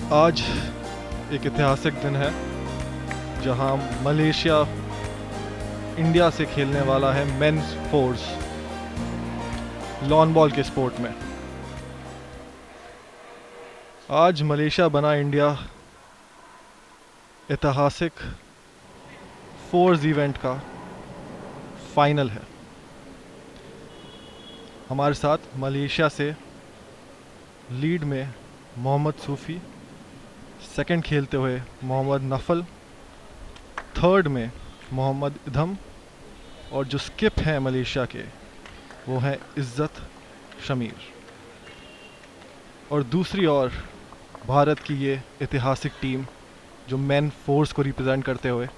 आज एक ऐतिहासिक दिन है जहां मलेशिया इंडिया से खेलने वाला है मेंस फोर्स लॉन बॉल के स्पोर्ट में। आज मलेशिया बना इंडिया ऐतिहासिक फोर्स इवेंट का फाइनल है। हमारे साथ मलेशिया से लीड में मोहम्मद सूफ़ी, सेकंड खेलते हुए मोहम्मद नफल, थर्ड में मोहम्मद इधम और जो स्किप हैं मलेशिया के वो हैं इज़्ज़त शमीर। और दूसरी ओर भारत की ये ऐतिहासिक टीम जो मेन फोर्स को रिप्रेजेंट करते हुए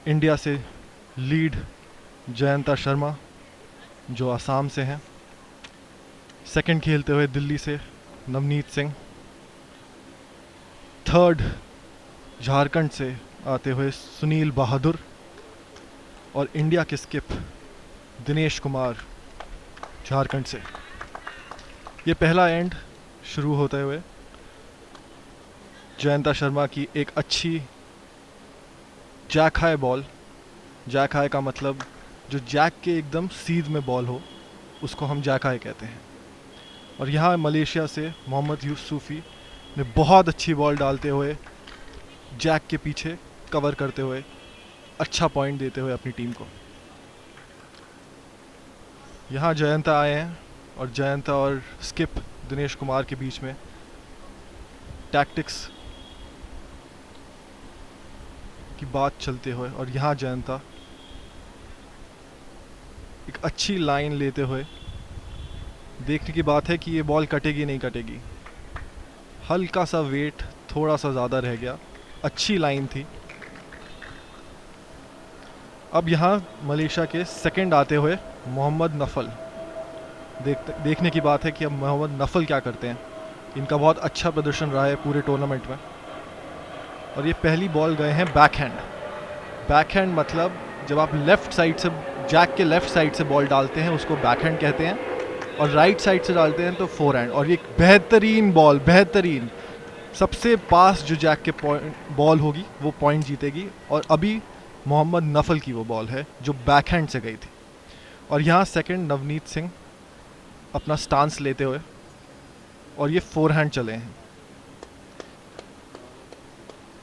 इंडिया से लीड जयंता शर्मा जो असम से हैं, सेकंड खेलते हुए दिल्ली से नवनीत सिंह, थर्ड झारखंड से आते हुए सुनील बहादुर और इंडिया के स्किप दिनेश कुमार झारखंड से। ये पहला एंड शुरू होते हुए जयंता शर्मा की एक अच्छी jack high ball, jack high का मतलब जो जैक के एकदम सीध में बॉल हो उसको हम जैक हाई कहते हैं। और यहाँ मलेशिया से मोहम्मद यूसुफी ने बहुत अच्छी बॉल डालते हुए जैक के पीछे कवर करते हुए अच्छा पॉइंट देते हुए अपनी टीम को। यहाँ जयंता आए हैं और जयंता और स्किप दिनेश कुमार के बीच में टैक्टिक्स की बात चलते हुए और यहाँ जयंता एक अच्छी लाइन लेते हुए, देखने की बात है कि ये बॉल कटेगी नहीं कटेगी, हल्का सा वेट थोड़ा सा ज़्यादा रह गया, अच्छी लाइन थी। अब यहाँ मलेशिया के सेकंड आते हुए मोहम्मद नफल, देखने की बात है कि अब मोहम्मद नफल क्या करते हैं। इनका बहुत अच्छा प्रदर्शन रहा है पूरे टूर्नामेंट में। और ये पहली बॉल गए हैं बैक हैंड। बैक हैंड मतलब जब आप लेफ़्ट साइड से, जैक के लेफ़्ट साइड से बॉल डालते हैं उसको बैक हैंड कहते हैं, और राइट साइड से डालते हैं तो फोर हैंड। और ये बेहतरीन बॉल, बेहतरीन सबसे पास जो जैक के बॉल होगी वो पॉइंट जीतेगी। और अभी मोहम्मद नफल की वो बॉल है जो बैक हैंड से गई थी। और यहाँ सेकंड नवनीत सिंह अपना स्टांस लेते हुए, और ये फोर हैंड चले हैं।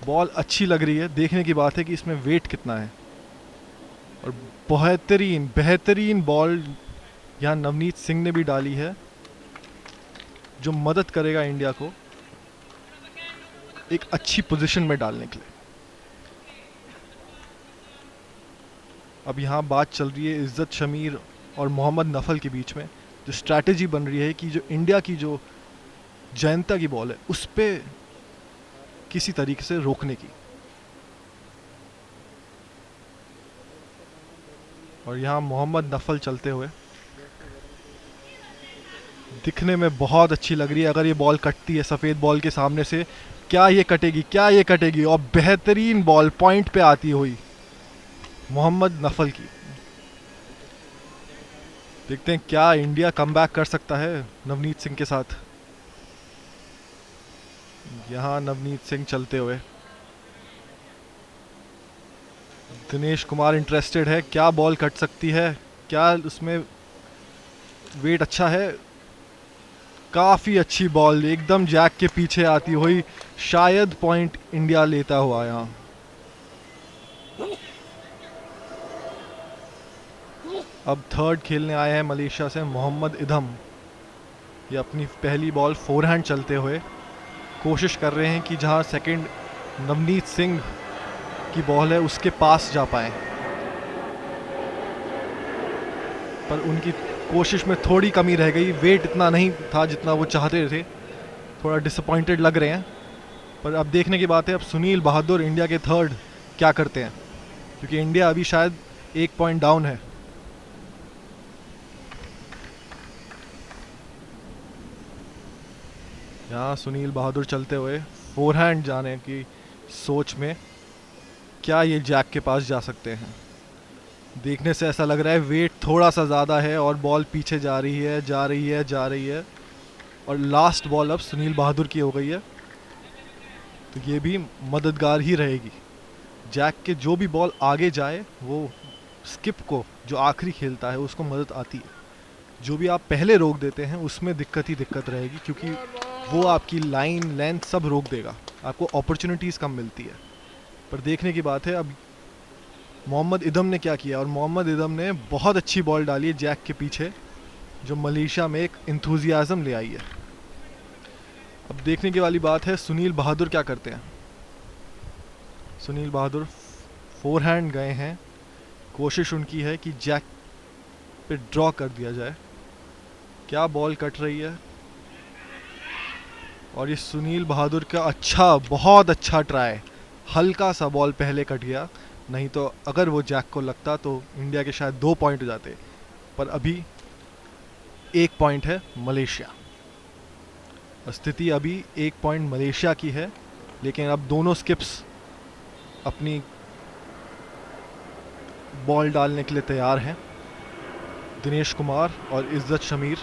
बॉल अच्छी लग रही है, देखने की बात है कि इसमें वेट कितना है। और बेहतरीन बेहतरीन बॉल यहाँ नवनीत सिंह ने भी डाली है जो मदद करेगा इंडिया को एक अच्छी पोजीशन में डालने के लिए। अब यहाँ बात चल रही है इज़्ज़त शमीर और मोहम्मद नफल के बीच में, जो स्ट्रैटेजी बन रही है कि जो इंडिया की जो जयंता की बॉल है उस पर किसी तरीके से रोकने की। और यहाँ मोहम्मद नफल चलते हुए दिखने में बहुत अच्छी लग रही है। अगर ये बॉल कटती है सफ़ेद बॉल के सामने से, क्या ये कटेगी, क्या ये कटेगी। और बेहतरीन बॉल पॉइंट पे आती हुई मोहम्मद नफल की। देखते हैं क्या इंडिया कमबैक कर सकता है नवनीत सिंह के साथ। यहाँ नवनीत सिंह चलते हुए, दिनेश कुमार इंटरेस्टेड है, क्या बॉल कट सकती है, क्या उसमें वेट अच्छा है। काफ़ी अच्छी बॉल एकदम जैक के पीछे आती हुई, शायद पॉइंट इंडिया लेता हुआ। यहाँ अब थर्ड खेलने आए हैं मलेशिया से मोहम्मद इधम। ये अपनी पहली बॉल फोर हैंड चलते हुए कोशिश कर रहे हैं कि जहां सेकंड नवनीत सिंह की बॉल है उसके पास जा पाए, पर उनकी कोशिश में थोड़ी कमी रह गई। वेट इतना नहीं था जितना वो चाहते थे, थोड़ा डिसअपॉइंटेड लग रहे हैं। पर अब देखने की बात है अब सुनील बहादुर इंडिया के थर्ड क्या करते हैं, क्योंकि इंडिया अभी शायद एक पॉइंट डाउन है। यहाँ सुनील बहादुर चलते हुए फोर हैंड जाने की सोच में, क्या ये जैक के पास जा सकते हैं। देखने से ऐसा लग रहा है वेट थोड़ा सा ज़्यादा है और बॉल पीछे जा रही है, जा रही है, जा रही है। और लास्ट बॉल अब सुनील बहादुर की हो गई है। तो ये भी मददगार ही रहेगी। जैक के जो भी बॉल आगे जाए वो स्किप को जो आखिरी खेलता है उसको मदद आती है। जो भी आप पहले रोक देते हैं उसमें दिक्कत ही दिक्कत रहेगी, क्योंकि वो आपकी लाइन लेंथ सब रोक देगा, आपको अपॉर्चुनिटीज़ कम मिलती है। पर देखने की बात है अब मोहम्मद इदम ने क्या किया, और मोहम्मद इदम ने बहुत अच्छी बॉल डाली है जैक के पीछे, जो मलेशिया में एक इंथुजियाज़म ले आई है। अब देखने की वाली बात है सुनील बहादुर क्या करते हैं। सुनील बहादुर फोरहैंड गए हैं, कोशिश उनकी है कि जैक पे ड्रॉ कर दिया जाए। क्या बॉल कट रही है, और ये सुनील बहादुर का अच्छा, बहुत अच्छा ट्राई। हल्का सा बॉल पहले कट गया, नहीं तो अगर वो जैक को लगता तो इंडिया के शायद 2 पॉइंट हो जाते। पर अभी 1 पॉइंट है मलेशिया। स्थिति अभी 1 पॉइंट मलेशिया की है, लेकिन अब दोनों स्किप्स अपनी बॉल डालने के लिए तैयार हैं, दिनेश कुमार और इज्जत शमीर।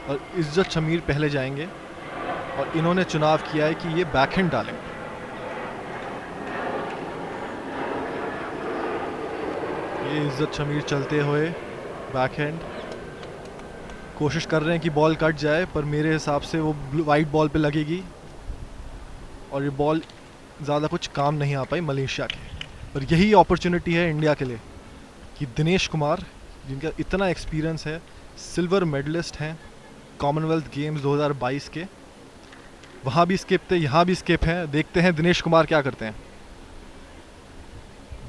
और इज्जत शमीर पहले जाएंगे और इन्होंने चुनाव किया है कि ये बैकहैंड डालेंगे। ये इज्जत शमीर चलते हुए बैकहैंड कोशिश कर रहे हैं कि बॉल कट जाए, पर मेरे हिसाब से वो वाइट बॉल पे लगेगी और ये बॉल ज़्यादा कुछ काम नहीं आ पाई मलेशिया के। पर यही अपॉर्चुनिटी है इंडिया के लिए कि दिनेश कुमार, जिनका इतना एक्सपीरियंस है, सिल्वर मेडलिस्ट हैं कॉमनवेल्थ गेम्स 2022 के, वहाँ भी स्किप थे, यहाँ भी स्किप हैं। देखते हैं दिनेश कुमार क्या करते हैं।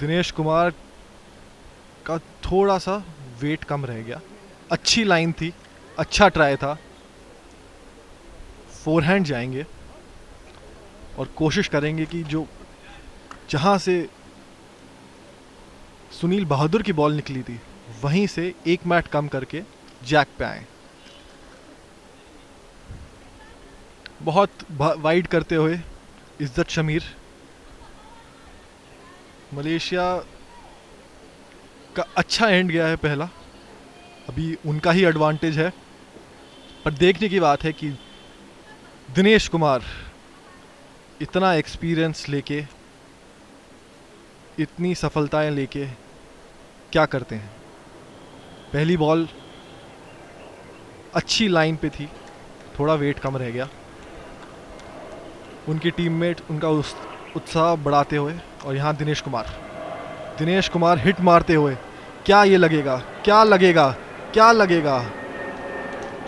दिनेश कुमार का थोड़ा सा वेट कम रह गया। अच्छी लाइन थी, अच्छा ट्राई था। फोरहैंड जाएंगे और कोशिश करेंगे कि जो जहाँ से सुनील बहादुर की बॉल निकली थी वहीं से 1 मैट कम करके जैक पे आए। बहुत वाइड करते हुए इज्जत शमीर। मलेशिया का अच्छा एंड गया है पहला, अभी उनका ही एडवांटेज है। पर देखने की बात है कि दिनेश कुमार इतना एक्सपीरियंस लेके, इतनी सफलताएं लेके क्या करते हैं। पहली बॉल अच्छी लाइन पे थी, थोड़ा वेट कम रह गया। उनकी टीममेट उनका उत्साह बढ़ाते हुए, और यहाँ दिनेश कुमार हिट मारते हुए, क्या ये लगेगा, क्या लगेगा, क्या लगेगा।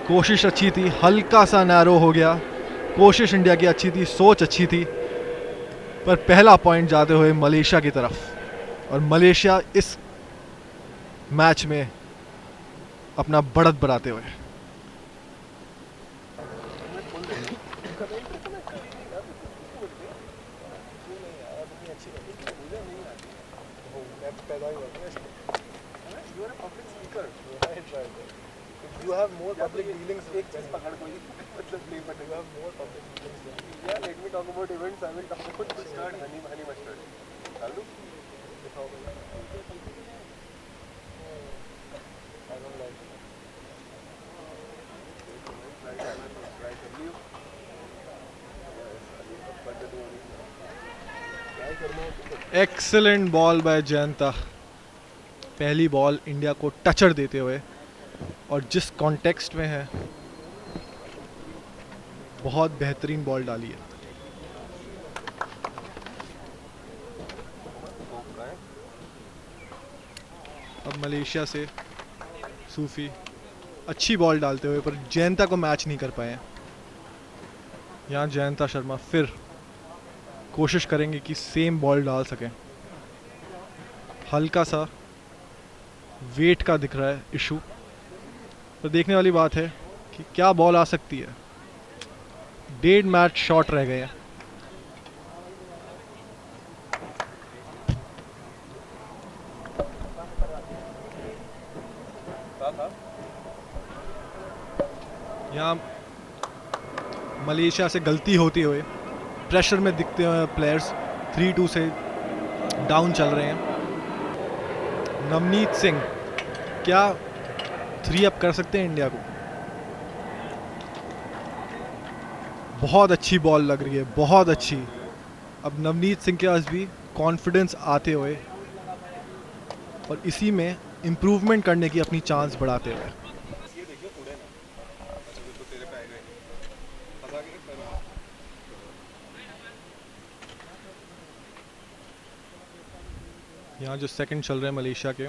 कोशिश अच्छी थी, हल्का सा नैरो हो गया। कोशिश इंडिया की अच्छी थी, सोच अच्छी थी, पर पहला पॉइंट जाते हुए मलेशिया की तरफ। और मलेशिया इस मैच में अपना बढ़त बढ़ाते हुए। You have more public dealings. एक चीज पकड़ कोई मतलब नहीं, but you have more public dealings. Yeah, let me talk about events. I will talk about mustard, honey mustard. Chalu? I don't like it. Excellent ball by Jayanta. पहली ball India को torture देते हुए, और जिस कॉन्टेक्स्ट में है बहुत बेहतरीन बॉल डाली है। अब मलेशिया से सूफी अच्छी बॉल डालते हुए, पर जयंता को मैच नहीं कर पाए। यहाँ जयंता शर्मा फिर कोशिश करेंगे कि सेम बॉल डाल सकें। हल्का सा वेट का दिख रहा है इशू, तो देखने वाली बात है कि क्या बॉल आ सकती है। 1.5 मैच शॉट रह गए हैं। यहाँ मलेशिया से गलती होती हुए प्रेशर में दिखते हुए प्लेयर्स 3-2 से डाउन चल रहे हैं। नवनीत सिंह क्या 3 अप कर सकते हैं इंडिया को। बहुत अच्छी बॉल लग रही है, बहुत अच्छी। अब नवनीत सिंह के पास भी कॉन्फिडेंस आते हुए और इसी में इम्प्रूवमेंट करने की अपनी चांस बढ़ाते हुए। ये देखिए उड़े ना, अच्छा बिल्कुल तेरे पे आएगा ही नहीं, फंसा के पैर में। यहाँ जो सेकंड चल रहे हैं मलेशिया के,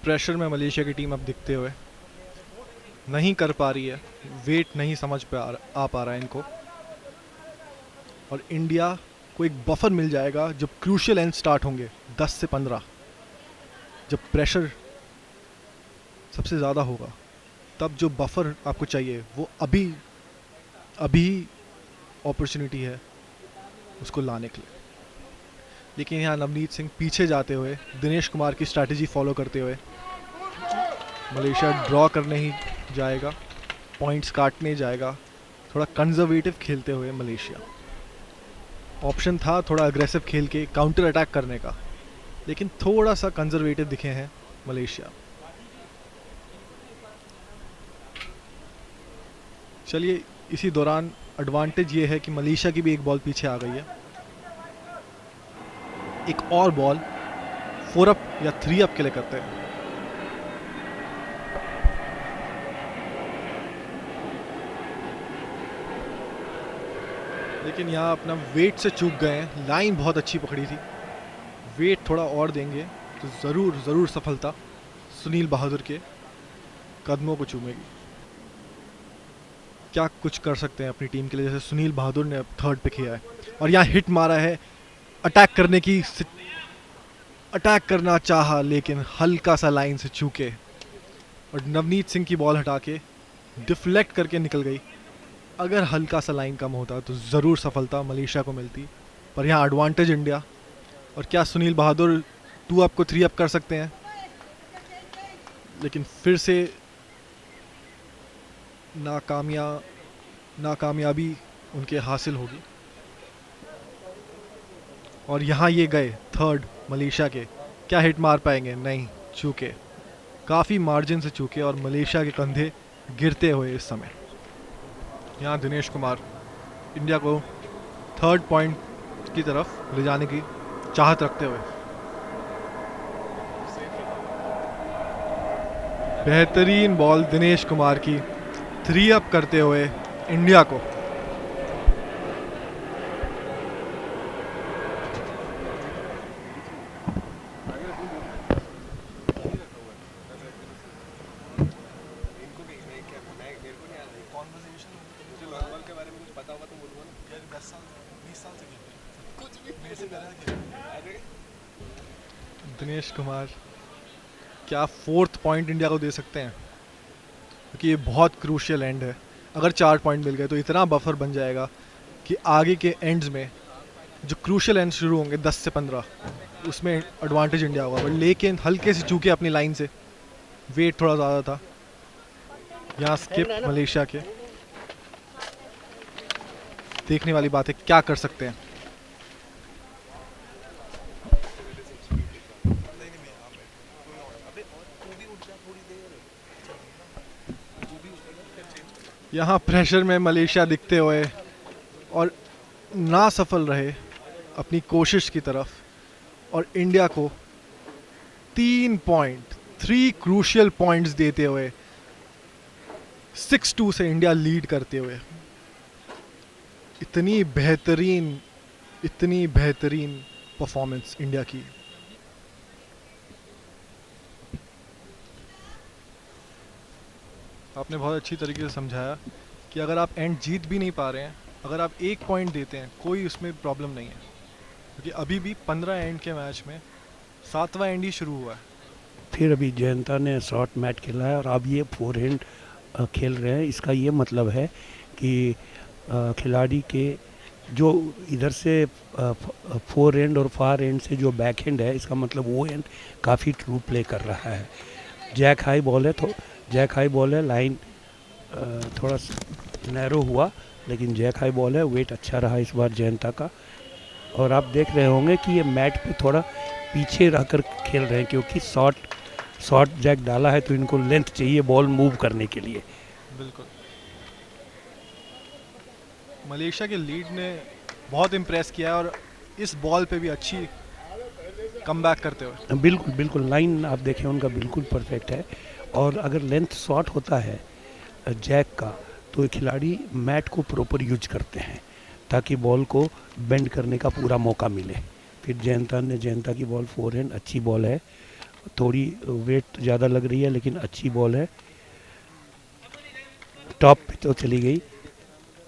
प्रेशर में मलेशिया की टीम अब दिखते हुए नहीं कर पा रही है, वेट नहीं समझ पे आ पा रहा है इनको। और इंडिया को एक बफर मिल जाएगा जब क्रूशियल एंड स्टार्ट होंगे 10 से 15, जब प्रेशर सबसे ज़्यादा होगा, तब जो बफर आपको चाहिए वो अभी अपॉर्चुनिटी है उसको लाने के लिए। लेकिन यहाँ नवनीत सिंह पीछे जाते हुए दिनेश कुमार की स्ट्रैटेजी फॉलो करते हुए मलेशिया ड्रॉ करने ही जाएगा, पॉइंट्स काटने जाएगा, थोड़ा कंजर्वेटिव खेलते हुए मलेशिया। ऑप्शन था थोड़ा अग्रेसिव खेल के काउंटर अटैक करने का, लेकिन थोड़ा सा कंजर्वेटिव दिखे हैं मलेशिया। चलिए, इसी दौरान एडवांटेज ये है कि मलेशिया की भी एक बॉल पीछे आ गई है। एक और बॉल 4 अप या 3 अप के लिए करते हैं। लेकिन यहाँ अपना वेट से चूक गए हैं, लाइन बहुत अच्छी पकड़ी थी, वेट थोड़ा और देंगे तो ज़रूर सफलता सुनील बहादुर के कदमों को चूमेगी। क्या कुछ कर सकते हैं अपनी टीम के लिए, जैसे सुनील बहादुर ने अब थर्ड पे किया है और यहाँ हिट मारा है, अटैक करना चाहा लेकिन हल्का सा लाइन से चूके और नवनीत सिंह की बॉल हटा के डिफ्लेक्ट करके निकल गई। अगर हल्का सा लाइन कम होता तो ज़रूर सफलता मलेशिया को मिलती, पर यहाँ एडवांटेज इंडिया। और क्या सुनील बहादुर 2 अप को 3 अप कर सकते हैं, लेकिन फिर से नाकामयाबी उनके हासिल होगी। और यहाँ ये गए थर्ड मलेशिया के, क्या हिट मार पाएंगे? नहीं, चूके, काफ़ी मार्जिन से चूके और मलेशिया के कंधे गिरते हुए इस समय। यहाँ दिनेश कुमार इंडिया को थर्ड पॉइंट की तरफ ले जाने की चाहत रखते हुए, बेहतरीन बॉल दिनेश कुमार की 3 अप करते हुए इंडिया को। दिनेश कुमार क्या 4th पॉइंट इंडिया को दे सकते हैं, क्योंकि ये बहुत क्रूशियल एंड है। अगर 4 पॉइंट मिल गए तो इतना बफर बन जाएगा कि आगे के एंड्स में जो क्रूशियल एंड शुरू होंगे 10 से 15, उसमें एडवांटेज इंडिया होगा। बट लेकिन हल्के से चूके अपनी लाइन से, वेट थोड़ा ज़्यादा था। यहाँ स्किप मलेशिया के, देखने वाली बात है क्या कर सकते हैं। यहाँ प्रेशर में मलेशिया दिखते हुए और ना सफल रहे अपनी कोशिश की तरफ, और इंडिया को 3 क्रूशियल पॉइंट्स देते हुए 6-2 से इंडिया लीड करते हुए। इतनी बेहतरीन परफॉर्मेंस इंडिया की। आपने बहुत अच्छी तरीके से समझाया कि अगर आप एंड जीत भी नहीं पा रहे हैं, अगर आप 1 पॉइंट देते हैं, कोई उसमें प्रॉब्लम नहीं है, क्योंकि अभी भी 15 एंड के मैच में 7वां एंड ही शुरू हुआ है। फिर अभी जयंता ने शॉर्ट मैच खेला है और अब ये 4 हैंड खेल रहे हैं। इसका ये मतलब है कि खिलाड़ी के जो इधर से 4 एंड और फार एंड से जो बैक हैंड है, इसका मतलब वो एंड काफ़ी ट्रू प्ले कर रहा है। जैक हाई बॉल है, तो जैक हाई बॉल है, लाइन थोड़ा नैरो हुआ, लेकिन जैक हाई बॉल है। वेट अच्छा रहा इस बार जयंता का। और आप देख रहे होंगे कि ये मैट पे थोड़ा पीछे रहकर खेल रहे हैं, क्योंकि शॉर्ट जैक डाला है तो इनको लेंथ चाहिए बॉल मूव करने के लिए। बिल्कुल। मलेशिया के लीड ने बहुत इम्प्रेस किया है और इस बॉल पे भी अच्छी कमबैक करते हुए। बिल्कुल बिल्कुल, लाइन आप देखें उनका बिल्कुल परफेक्ट है। और अगर लेंथ शॉट होता है जैक का, तो ये खिलाड़ी मैट को प्रॉपर यूज करते हैं ताकि बॉल को बेंड करने का पूरा मौका मिले। फिर जयंता की बॉल फोरहैंड अच्छी बॉल है, थोड़ी वेट ज़्यादा लग रही है लेकिन अच्छी बॉल है। टॉप पे तो चली गई,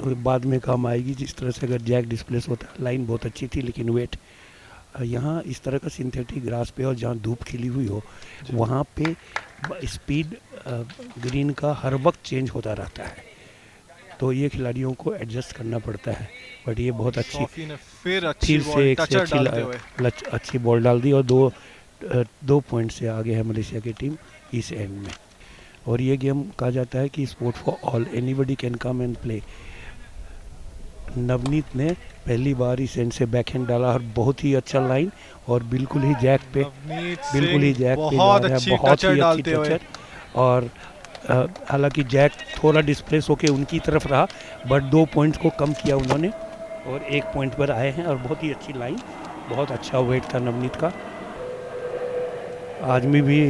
बाद में काम आएगी। जिस तरह से अगर जैक डिस्प्लेस होता, लाइन बहुत अच्छी थी लेकिन वेट। यहाँ इस तरह का सिंथेटिक ग्रास पे और जहाँ धूप खिली हुई हो वहाँ पे स्पीड ग्रीन का हर वक्त चेंज होता रहता है, तो ये खिलाड़ियों को एडजस्ट करना पड़ता है। बट ये बहुत अच्छी शॉफी ने फिर अच्छी फिर बॉल से एक से टचर अच्छी डालते हुए अच्छी बॉल डाल दी और दो पॉइंट से आगे है मलेशिया की टीम इस एंड में। और ये गेम कहा जाता है कि sport for all, anybody can come and play. Navneet ने पहली बार इस एंड से बैकहैंड डाला और बहुत ही अच्छा लाइन और बिल्कुल ही जैक पे नवनीत बिल्कुल ही सिंह जैक पे जा बहुत रहा है, अच्छी बहुत टचर ही अच्छी डालते हुए। टचर। और हालांकि जैक थोड़ा डिस्प्लेस होके उनकी तरफ रहा, बट 2 पॉइंट्स को कम किया उन्होंने और 1 पॉइंट पर आए हैं। और बहुत ही अच्छी लाइन, बहुत अच्छा वेट था नवनीत का। आदमी भी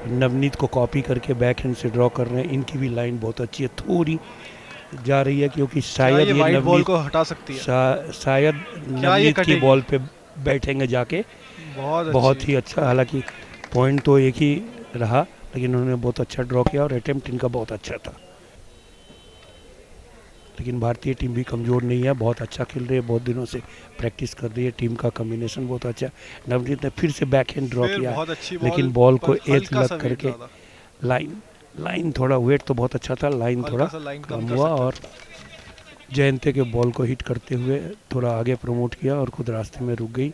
नवनीत को कॉपी करके बैक हैंड से ड्रॉ कर रहे हैं। इनकी भी लाइन बहुत अच्छी है, थोड़ी जा रही है क्योंकि क्या शायद ये ये वाइट बॉल नवनीत को हटा सकती है? शायद क्या ये नवनीत की कटेगी? बॉल पे बैठेंगे जाके। बहुत अच्छी ही अच्छा, हालांकि पॉइंट तो एक ही रहा लेकिन उन्होंने बहुत अच्छा ड्रॉ किया और अटेम्प्ट इनका बहुत अच्छा था। लेकिन भारतीय टीम भी कमज़ोर नहीं है, बहुत अच्छा खेल रही है, बहुत दिनों से प्रैक्टिस कर रही है, टीम का कॉम्बिनेशन बहुत अच्छा है। नवनीत ने फिर से बैक हैंड ड्रॉ फिर किया बहुत अच्छी लेकिन बॉल को पर एज हल्का सा लग वेट करके ज़्यादा, लाइन थोड़ा वेट तो बहुत अच्छा था, लाइन हल्का थोड़ा सा लाइन कम कम कर हुआ सकता और जयंते के बॉल को हिट करते हुए थोड़ा आगे प्रमोट किया और खुद रास्ते में रुक गई।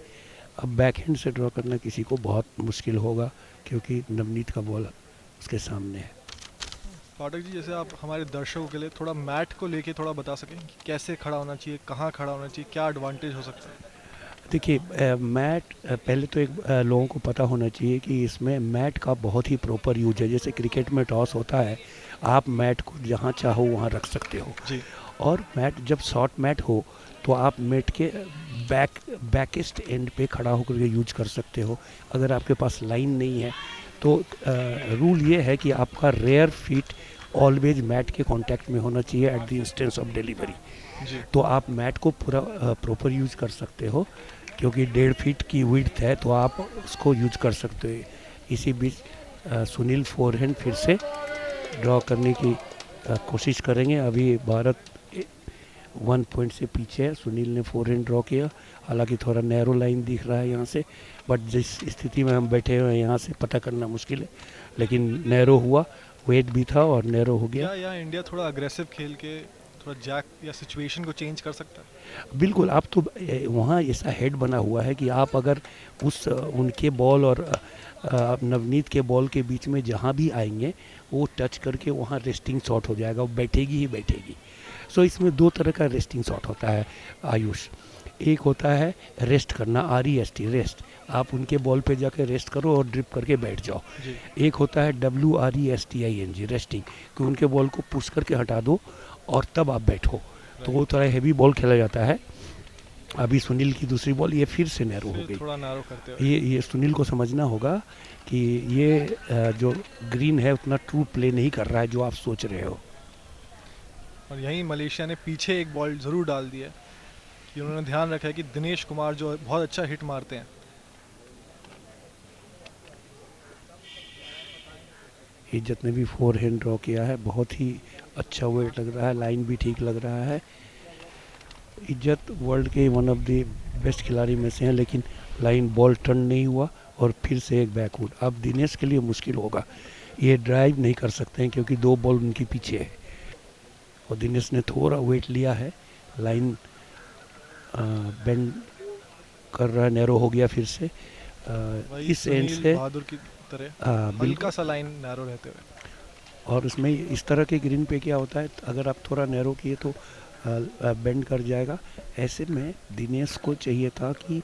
अब बैक हैंड से ड्रॉ करना किसी को बहुत मुश्किल होगा क्योंकि नवनीत का बॉल उसके सामने है। पाठक जी, जैसे आप हमारे दर्शकों के लिए थोड़ा मैट को लेके थोड़ा बता सकें कि कैसे खड़ा होना चाहिए, कहाँ खड़ा होना चाहिए, क्या एडवांटेज हो सकता है? देखिए मैट पहले तो एक लोगों को पता होना चाहिए कि इसमें मैट का बहुत ही प्रॉपर यूज है। जैसे क्रिकेट में टॉस होता है, आप मैट को जहाँ चाहो वहाँ रख सकते हो। जी, और मैट जब शॉर्ट मैट हो तो आप मैट के बैकेस्ट एंड पे खड़ा होकर के यूज कर सकते हो। अगर आपके पास लाइन नहीं है तो रूल ये है कि आपका रेयर फीट ऑलवेज मैट के कांटेक्ट में होना चाहिए at the instance of delivery. जी, तो आप मैट को पूरा प्रॉपर यूज कर सकते हो क्योंकि 1.5 फीट की विड्थ है तो आप उसको यूज कर सकते हो। इसी बीच सुनील फोरहैंड फिर से ड्रॉ करने की कोशिश करेंगे। अभी भारत 1 पॉइंट से पीछे है। सुनील ने फोरहैंड ड्रॉ किया, हालांकि थोड़ा नैरो लाइन दिख रहा है यहाँ से, बट जिस स्थिति में हम बैठे हुए हैं यहाँ से पता करना मुश्किल है, लेकिन नैरो हुआ, वेट भी था और नैरो हो गया। क्या यहाँ इंडिया थोड़ा अग्रेसिव खेल के थोड़ा जैक या सिचुएशन को चेंज कर सकता है? बिल्कुल, आप तो वहाँ ऐसा हेड बना हुआ है कि आप अगर उस उनके बॉल और नवनीत के बॉल के बीच में जहाँ भी आएंगे वो टच करके वहाँ रेस्टिंग शॉट हो जाएगा, वो बैठेगी ही बैठेगी। सो इसमें 2 तरह का रेस्टिंग शॉट होता है आयुष। एक होता है रेस्ट करना, REST रेस्ट, आप उनके बॉल पे जाके रेस्ट करो और ड्रिप करके बैठ जाओ। जी, एक होता है WRESTING रेस्टिंग, कि उनके बॉल को पुश करके हटा दो और तब आप बैठो। तो वो थोड़ा हैवी बॉल खेला जाता है। अभी सुनील की दूसरी बॉल ये फिर से नैरो हो फिर गई। थोड़ा नैरो करते हुए। ये सुनील को समझना होगा कि ये जो ग्रीन है उतना ट्रू प्ले नहीं कर रहा है जो आप सोच रहे हो। और यहीं मलेशिया ने पीछे एक बॉल ज़रूर डाल दी है कि उन्होंने ध्यान रखा है कि दिनेश कुमार जो बहुत अच्छा हिट मारते हैं। इज्जत ने भी फोरहैंड ड्रॉ किया है, बहुत ही अच्छा वेट लग रहा है, लाइन भी ठीक लग रहा है। इज्जत वर्ल्ड के वन ऑफ द बेस्ट खिलाड़ी में से हैं, लेकिन लाइन बॉल टर्न नहीं हुआ और फिर से एक बैकवुड। अब दिनेश के लिए मुश्किल होगा, ये ड्राइव नहीं कर सकते हैं क्योंकि 2 बॉल उनके पीछे है और दिनेश ने थोड़ा वेट लिया है। लाइन बेंड कर रहा है, नैरो हो गया फिर से वही इस एंड सुनील से। बहादुर की तरह बिल्कुल, हल्का सा लाइन नैरो रहते हुए। और उसमें इस तरह के ग्रीन पे क्या होता है, अगर आप थोड़ा नैरो किए तो बेंड कर जाएगा। ऐसे में दिनेश को चाहिए था कि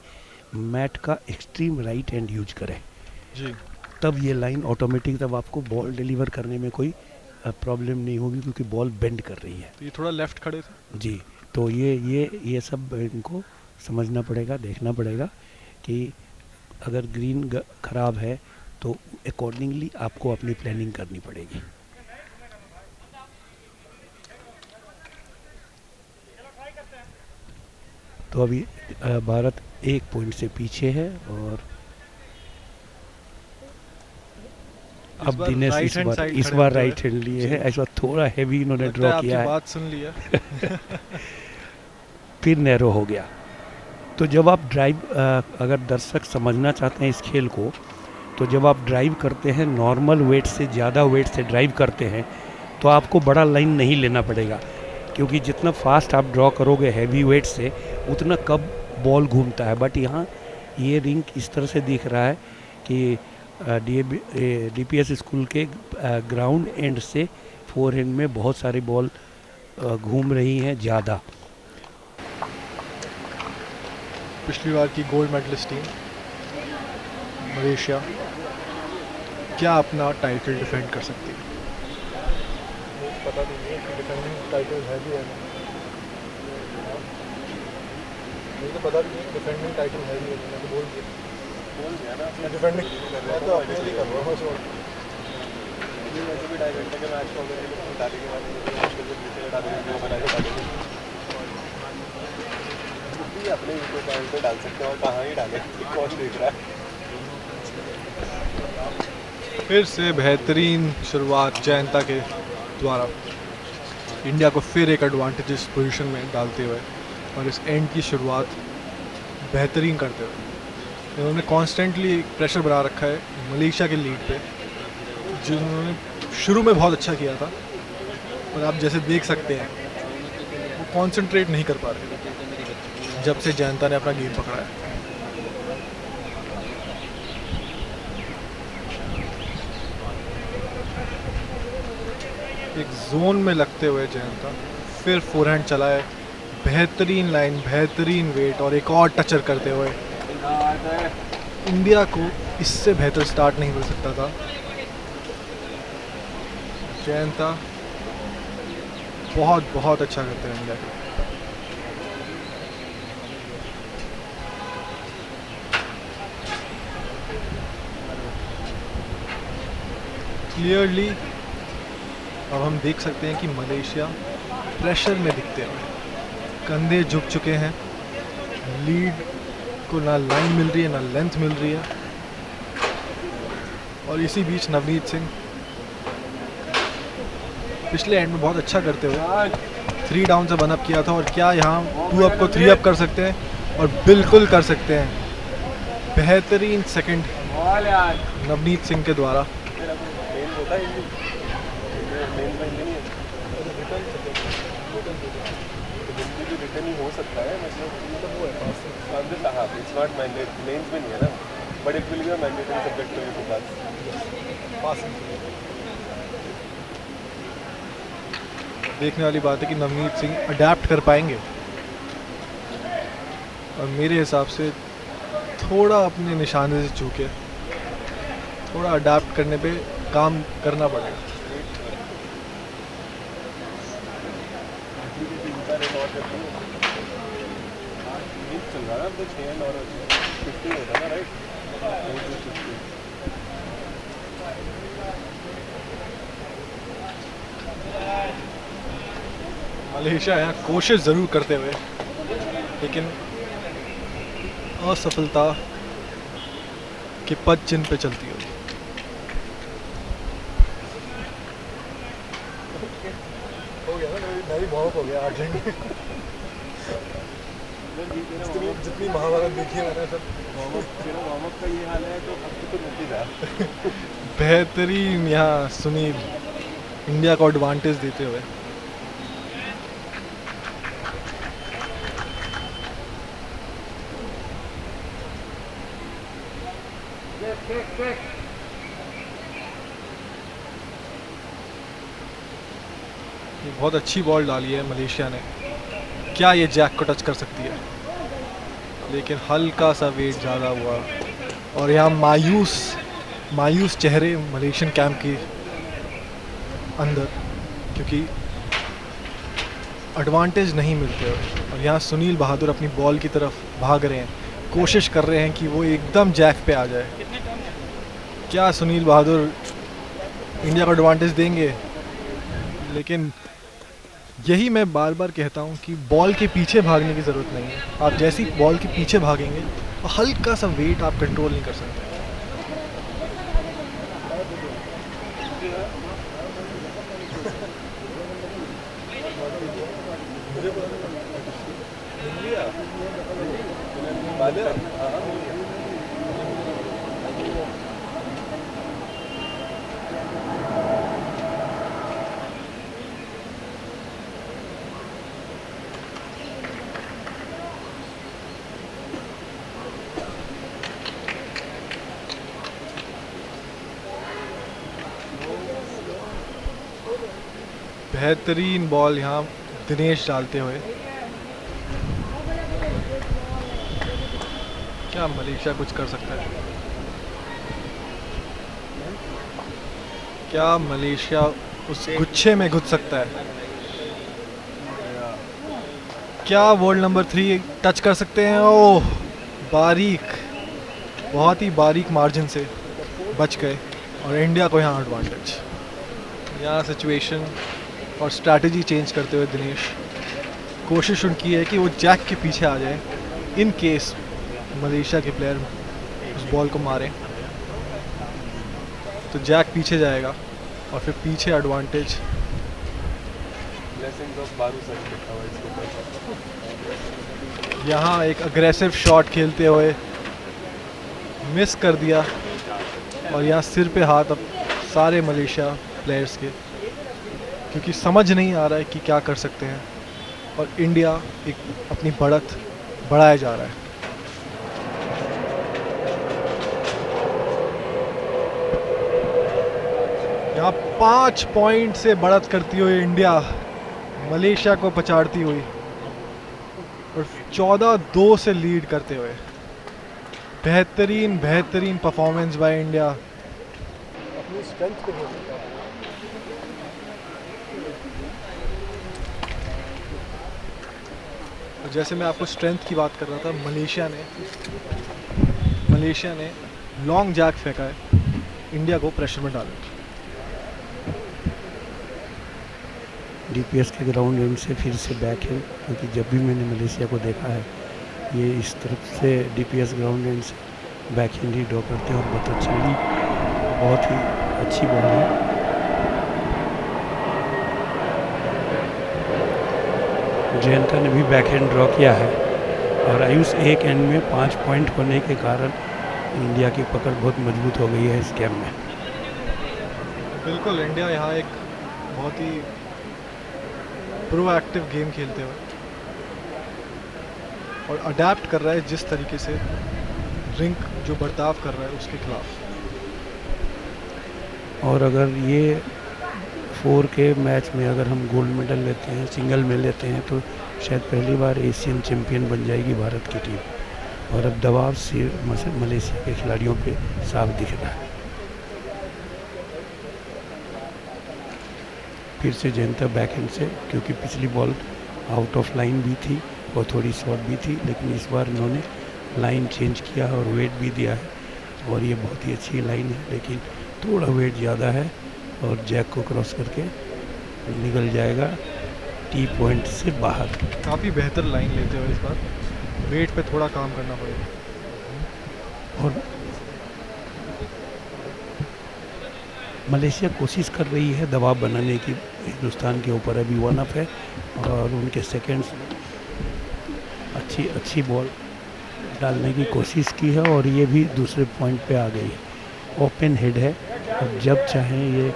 मैट का एक्सट्रीम राइट हैंड यूज करें, जी, तब ये लाइन ऑटोमेटिक, तब आपको बॉल डिलीवर करने में कोई प्रॉब्लम नहीं होगी क्योंकि बॉल बेंड कर रही है। तो ये थोड़ा लेफ्ट खड़े थे। जी, तो ये सब इनको समझना पड़ेगा, देखना पड़ेगा कि अगर ग्रीन ख़राब है तो अकॉर्डिंगली आपको अपनी प्लानिंग करनी पड़ेगी। तो अभी भारत 1 पॉइंट से पीछे है और अब दिनेश इस बार राइट हैंड लिए है। ऐसा थोड़ा हैवी इन्होंने ड्रॉ किया है, बात सुन लिया। फिर नैरो हो गया। तो जब आप ड्राइव, अगर दर्शक समझना चाहते हैं इस खेल को, तो जब आप ड्राइव करते हैं नॉर्मल वेट से ज़्यादा वेट से ड्राइव करते हैं तो आपको बड़ा लाइन नहीं लेना पड़ेगा, क्योंकि जितना फास्ट आप ड्रॉ करोगे हैवी वेट से उतना कब बॉल घूमता है। बट यहाँ ये रिंग इस तरह से दिख रहा है कि DPS स्कूल के ग्राउंड एंड से फोरहैंड में बहुत सारी बॉल घूम रही हैं ज़्यादा। पिछली बार की गोल्ड मेडलिस्ट टीम मलेशिया क्या अपना टाइटल डिफेंड कर सकती है? पता नहीं है कि डिफेंडिंग टाइटल है भी है ना, मुझे तो पता नहीं है डिफेंडिंग टाइटल है भी है। मैंने तो बोल दिया ना, मैं डिफेंडिंग मैं तो अपने लिए कर रहा हूँ। ये वैसे भी 2.5 घंटे के मैच को अगर डाले के बाद मुश्किल से पीछे डालेंगे जो बना के डालेंगे भी अपने यूट्यूब चैनल पे डाल सकते हैं और कहाँ ही डालें, कॉस्ट देख रहा है। फिर से बेहतरीन शुरुआत जयंता के द्वारा इंडिया को फिर एक एडवांटेजेस पोजीशन में डालते हुए और इस एंड की शुरुआत बेहतरीन करते हुए इन्होंने कॉन्स्टेंटली प्रेशर बना रखा है मलेशिया के लीड पे, जिन्होंने शुरू में बहुत अच्छा किया था और आप जैसे देख सकते हैं वो कंसंट्रेट नहीं कर पा रहे जब से जयंता ने अपना गेम पकड़ा है। एक जोन में लगते हुए जयंता फिर फोरहैंड चलाए, बेहतरीन लाइन, बेहतरीन वेट और एक और टचर करते हुए इंडिया को इससे बेहतर स्टार्ट नहीं मिल सकता था। जयंता बहुत बहुत अच्छा करते हैं इंडिया के। क्लियरली अब हम देख सकते हैं कि मलेशिया प्रेशर में दिखते हैं, कंधे झुक चुके हैं, लीड को ना लाइन मिल रही है ना लेंथ मिल रही है। और इसी बीच नवनीत सिंह पिछले एंड में बहुत अच्छा करते हुए 3 डाउन से वन अप किया था और क्या यहाँ 2 अप को 3 अप कर सकते हैं और बिल्कुल कर सकते हैं। बेहतरीन सेकंड नवनीत सिंह के द्वारा। रिटर्न ही हो सकता है, मतलब वो है इट्स नॉट मैंडेटरी, मेंस में नहीं है ना, but it will be a mandatory subject to you to pass. देखने वाली बात है कि नवनीत सिंह अडेप्ट कर पाएंगे और मेरे हिसाब से थोड़ा अपने निशाने से चूके, थोड़ा अडेप्ट करने पे काम करना पड़ेगा। चल रहा है अब तो 6 और 50 होता है ना, राइट? मलेशिया यहाँ कोशिश ज़रूर करते हुए लेकिन असफलता के पद चिन्ह पे चलती होगी। हो गया ना, मैं भी भावुक हो गया अर्जेंट। जितनी महाभारत देखी है मैंने सब वार्म अप का ये हाल है तो अब तो रुक ही रहा। बेहतरीन यहाँ सुनील इंडिया को एडवांटेज देते हुए ये बहुत अच्छी बॉल डाली है मलेशिया ने। क्या ये जैक को टच कर सकती है, लेकिन हल्का सा वेट ज़्यादा हुआ और यहाँ मायूस चेहरे मलेशियन कैंप के अंदर, क्योंकि एडवांटेज नहीं मिलते हुए और यहाँ सुनील बहादुर अपनी बॉल की तरफ भाग रहे हैं, कोशिश कर रहे हैं कि वो एकदम जैक पे आ जाए। क्या सुनील बहादुर इंडिया को एडवांटेज देंगे? लेकिन यही मैं बार बार कहता हूँ कि बॉल के पीछे भागने की ज़रूरत नहीं है। आप जैसी बॉल के पीछे भागेंगे तो हल्का सा वेट आप कंट्रोल नहीं कर सकते। बेहतरीन बॉल यहाँ दिनेश डालते हुए। क्या मलेशिया कुछ कर सकता है? क्या मलेशिया उस गुच्छे में घुस सकता है? क्या वर्ल्ड नंबर 3 टच कर सकते हैं? ओह, बारीक, बहुत ही बारीक मार्जिन से बच गए और इंडिया को यहाँ एडवांटेज। यहाँ सिचुएशन और स्ट्रैटेजी चेंज करते हुए दिनेश, कोशिश उनकी है कि वो जैक के पीछे आ जाए इन केस मलेशिया के प्लेयर उस बॉल को मारें तो जैक पीछे जाएगा और फिर पीछे एडवांटेज। यहाँ एक अग्रेसिव शॉट खेलते हुए मिस कर दिया और यहाँ सिर पे हाथ अब सारे मलेशिया प्लेयर्स के, क्योंकि समझ नहीं आ रहा है कि क्या कर सकते हैं और इंडिया एक अपनी बढ़त बढ़ाया जा रहा है। यहाँ 5 पॉइंट से बढ़त करती हुई इंडिया मलेशिया को पछाड़ती हुई और 14-2 से लीड करते हुए। बेहतरीन परफॉर्मेंस बाय इंडिया। अपनी स्ट्रेंथ पे हो सकता है। जैसे मैं आपको स्ट्रेंथ की बात कर रहा था, मलेशिया ने लॉन्ग जैक फेंका है इंडिया को प्रेशर में डालने। डीपीएस के ग्राउंड एंड से फिर से बैक है, क्योंकि जब भी मैंने मलेशिया को देखा है ये इस तरफ से डीपीएस ग्राउंड एंड से बैक हैंड ही ड्रॉ करते हैं और बहुत ही अच्छी बॉल है। जयंता ने भी बैक हैंड ड्रॉ किया है और आयुष एक एंड में 5 पॉइंट होने के कारण इंडिया की पकड़ बहुत मजबूत हो गई है इस गेम में। बिल्कुल, इंडिया यहाँ एक बहुत ही प्रोएक्टिव गेम खेलते हुए और अडेप्ट कर रहा है जिस तरीके से रिंक जो बर्ताव कर रहा है उसके खिलाफ। और अगर ये 4 के मैच में अगर हम गोल्ड मेडल लेते हैं, सिंगल में लेते हैं, तो शायद पहली बार एशियन चैंपियन बन जाएगी भारत की टीम। और अब दबाव से मलेशिया के खिलाड़ियों पे साफ दिख रहा है। फिर से जयंता बैकहैंड से, क्योंकि पिछली बॉल आउट ऑफ लाइन भी थी और थोड़ी शॉर्ट भी थी, लेकिन इस बार उन्होंने लाइन चेंज किया है और वेट भी दिया है और ये बहुत ही अच्छी लाइन है, लेकिन थोड़ा वेट ज़्यादा है और जैक को क्रॉस करके निकल जाएगा टी पॉइंट से बाहर। काफ़ी बेहतर लाइन लेते हुए इस बार वेट पे थोड़ा काम करना पड़ेगा। और मलेशिया कोशिश कर रही है दबाव बनाने की हिंदुस्तान के ऊपर, अभी 1 अप है और उनके सेकंड्स अच्छी बॉल डालने की कोशिश की है और ये भी दूसरे पॉइंट पे आ गई है। ओपन हेड है और जब चाहें ये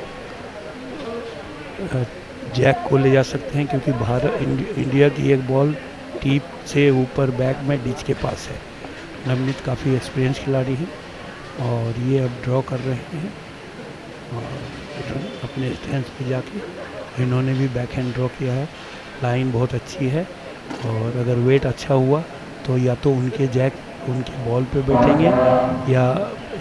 जैक को ले जा सकते हैं, क्योंकि इंडिया की एक बॉल टीप से ऊपर बैक में डिच के पास है। नवनीत काफ़ी एक्सपीरियंस खिलाड़ी हैं और ये अब ड्रॉ कर रहे हैं और अपने स्टैंड पे जाके इन्होंने भी बैक हैंड ड्रॉ किया है। लाइन बहुत अच्छी है और अगर वेट अच्छा हुआ तो या तो उनके जैक उनकी बॉल पे बैठेंगे या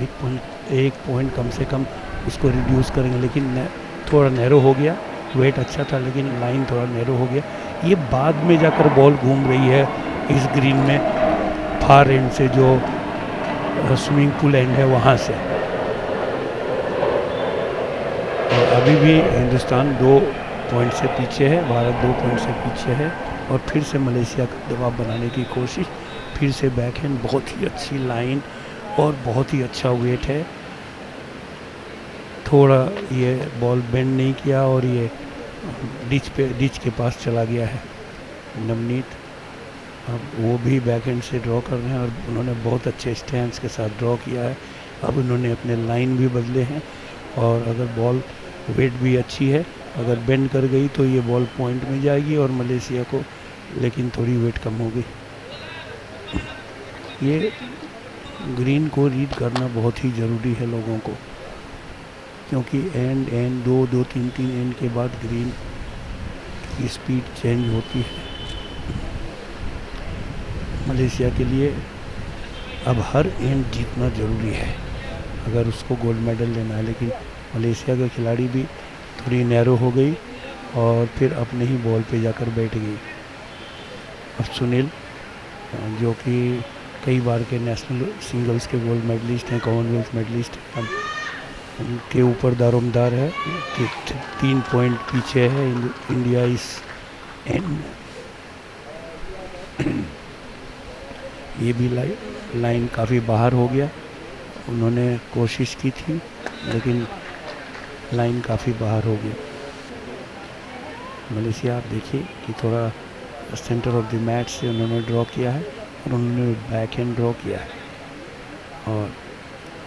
एक पॉइंट कम से कम उसको रिड्यूस करेंगे, लेकिन थोड़ा नैरो हो गया। वेट अच्छा था लेकिन लाइन थोड़ा नैरो हो गया, ये बाद में जाकर बॉल घूम रही है इस ग्रीन में, फार एंड से, जो स्विमिंग पूल एंड है वहाँ से। और अभी भी हिंदुस्तान 2 पॉइंट से पीछे है, भारत 2 पॉइंट से पीछे है। और फिर से मलेशिया का दबाव बनाने की कोशिश, फिर से बैकहैंड, बहुत ही अच्छी लाइन और बहुत ही अच्छा वेट है। थोड़ा ये बॉल बेंड नहीं किया और ये डिच के पास चला गया है नवनीत। अब वो भी बैकहैंड से ड्रॉ कर रहे हैं और उन्होंने बहुत अच्छे स्टैंड्स के साथ ड्रॉ किया है। अब उन्होंने अपने लाइन भी बदले हैं और अगर बॉल वेट भी अच्छी है, अगर बेंड कर गई तो ये बॉल पॉइंट में जाएगी और मलेशिया को, लेकिन थोड़ी वेट कम होगी। ये ग्रीन को रीड करना बहुत ही ज़रूरी है लोगों को, क्योंकि एंड 2 3 एंड के बाद ग्रीन की स्पीड चेंज होती है। मलेशिया के लिए अब हर एंड जीतना ज़रूरी है अगर उसको गोल्ड मेडल लेना है। लेकिन मलेशिया के खिलाड़ी भी थोड़ी नैरो हो गई और फिर अपने ही बॉल पे जाकर बैठ गई। और सुनील, जो कि कई बार के नेशनल सिंगल्स के गोल्ड मेडलिस्ट हैं, कॉमनवेल्थ मेडलिस्ट हैं, अब उनके ऊपर दारोमदार है कि 3 पॉइंट पीछे है इंडिया इस एंड। ये भी लाइन काफ़ी बाहर हो गया, उन्होंने कोशिश की थी लेकिन लाइन काफ़ी बाहर हो गया। मलेशिया, आप देखिए कि थोड़ा सेंटर ऑफ द मैट से उन्होंने ड्रॉ किया है और उन्होंने बैक हैंड ड्रॉ किया है और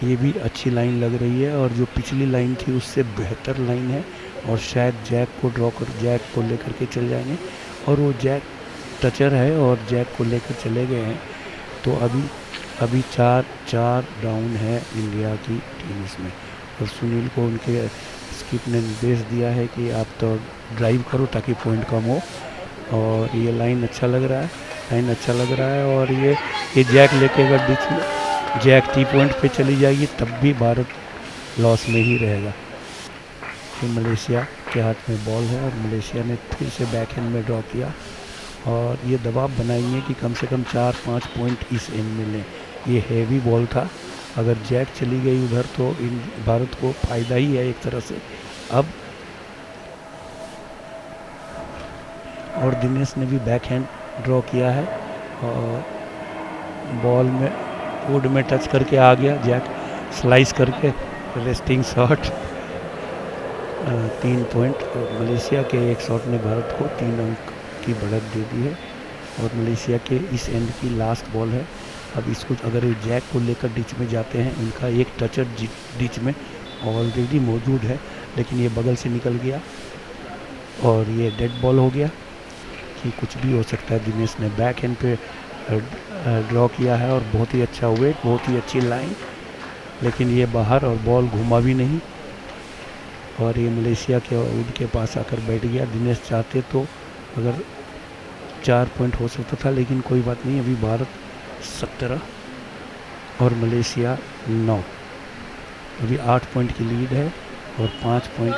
ये भी अच्छी लाइन लग रही है और जो पिछली लाइन थी उससे बेहतर लाइन है और शायद जैक को लेकर के चल जाएंगे और वो जैक टचर है और जैक को लेकर चले गए हैं। तो अभी 4 डाउन है इंडिया की टीम इसमें। और सुनील को उनके स्किप ने निर्देश दिया है कि आप तो ड्राइव करो ताकि पॉइंट कम हो। और ये लाइन अच्छा लग रहा है और ये जैक लेके अगर डिच में जैक टी पॉइंट पे चली जाएगी तब भी भारत लॉस में ही रहेगा। फिर मलेशिया के हाथ में बॉल है और मलेशिया ने फिर से बैक हैंड में ड्रॉ किया और ये दबाव बनाएंगे कि कम से कम 4-5 पॉइंट इस एंड में लें। ये हैवी बॉल था, अगर जैक चली गई उधर तो भारत को फ़ायदा ही है एक तरह से। अब और दिनेश ने भी बैक हैंड ड्रॉ किया है और बॉल में वुड में टच करके आ गया जैक, स्लाइस करके रेस्टिंग शॉट। 3 पॉइंट मलेशिया के एक शॉट ने भारत को 3 अंक की बढ़त दे दी है और मलेशिया के इस एंड की लास्ट बॉल है। अब इसको अगर जैक को लेकर डिच में जाते हैं, इनका एक टचर डिच में ऑलरेडी मौजूद है लेकिन ये बगल से निकल गया और ये डेड बॉल हो गया कि कुछ भी हो सकता है। दिनेश ने बैक हैंड पे ड्रॉ किया है और बहुत ही अच्छा वेट, बहुत ही अच्छी लाइन, लेकिन ये बाहर और बॉल घुमा भी नहीं और ये मलेशिया के वुड के पास आकर बैठ गया। दिनेश चाहते तो अगर 4 पॉइंट हो सकता था लेकिन कोई बात नहीं, अभी भारत 17 और मलेशिया 9, अभी 8 पॉइंट की लीड है और 5 पॉइंट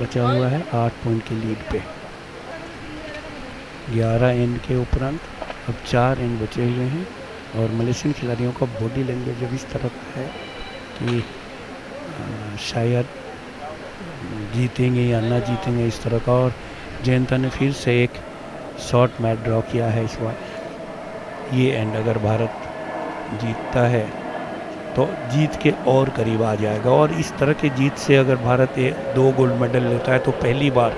बचा हुआ है 8 पॉइंट की लीड पे। 11 एंड के उपरांत अब 4 एंड बचे हुए हैं और मलेशियन खिलाड़ियों का बॉडी लैंग्वेज अब इस तरह का है कि शायद जीतेंगे या ना जीतेंगे इस तरह का। और जयंता ने फिर से एक शॉर्ट मैच ड्रॉ किया है इस बार। ये एंड अगर भारत जीतता है तो जीत के और करीब आ जाएगा और इस तरह की जीत से अगर भारत 2 गोल्ड मेडल लेता है तो पहली बार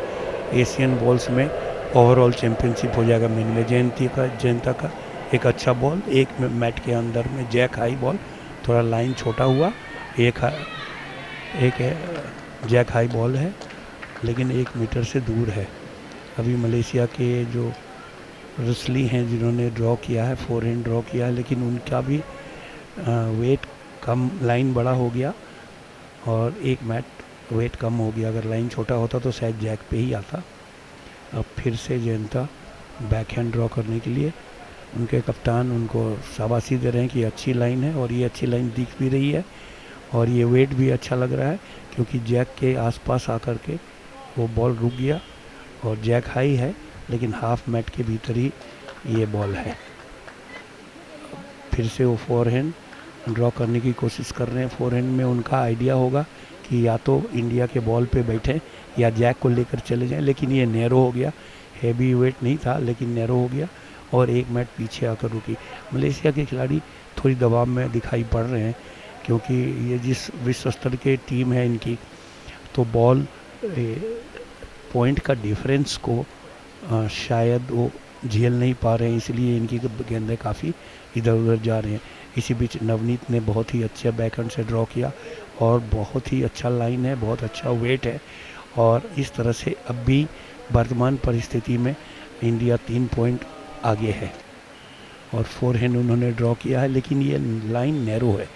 एशियन बॉल्स में ओवरऑल चैम्पियनशिप हो जाएगा। मेन में जयंता का एक अच्छा बॉल, एक मैट के अंदर में जैक हाई बॉल, थोड़ा लाइन छोटा हुआ, एक जैक हाई बॉल है लेकिन 1 मीटर से दूर है। अभी मलेशिया के जो रसली हैं जिन्होंने ड्रॉ किया है, 4 हैंड ड्रॉ किया है, लेकिन उनका भी वेट कम, लाइन बड़ा हो गया और एक मैट वेट कम हो गया। अगर लाइन छोटा होता तो शायद जैक पे ही आता। अब फिर से जयंता बैक हैंड ड्रॉ करने के लिए उनके कप्तान उनको शाबाशी दे रहे हैं कि अच्छी लाइन है और ये अच्छी लाइन दिख भी रही है और ये वेट भी अच्छा लग रहा है क्योंकि जैक के आसपास आकर के वो बॉल रुक गया और जैक हाई है, लेकिन हाफ मैट के भीतर ही ये बॉल है। फिर से वो फोरहैंड ड्रॉ करने की कोशिश कर रहे हैं। फोरहैंड में उनका आइडिया होगा कि या तो इंडिया के बॉल पे बैठें या जैक को लेकर चले जाएं, लेकिन ये नैरो हो गया। हैवी वेट नहीं था लेकिन नैरो हो गया और एक मैट पीछे आकर रुकी। मलेशिया के खिलाड़ी थोड़ी दबाव में दिखाई पड़ रहे हैं, क्योंकि ये जिस विश्व स्तर के टीम है इनकी, तो बॉल पॉइंट का डिफरेंस को शायद वो झेल नहीं पा रहे हैं, इसलिए इनकी गेंदें काफ़ी इधर उधर जा रहे हैं। इसी बीच नवनीत ने बहुत ही अच्छा बैकहैंड से ड्रॉ किया और बहुत ही अच्छा लाइन है, बहुत अच्छा वेट है, और इस तरह से अब भी वर्तमान परिस्थिति में इंडिया 3 पॉइंट आगे है। और फोरहैंड उन्होंने ड्रॉ किया है, लेकिन ये लाइन नैरो है,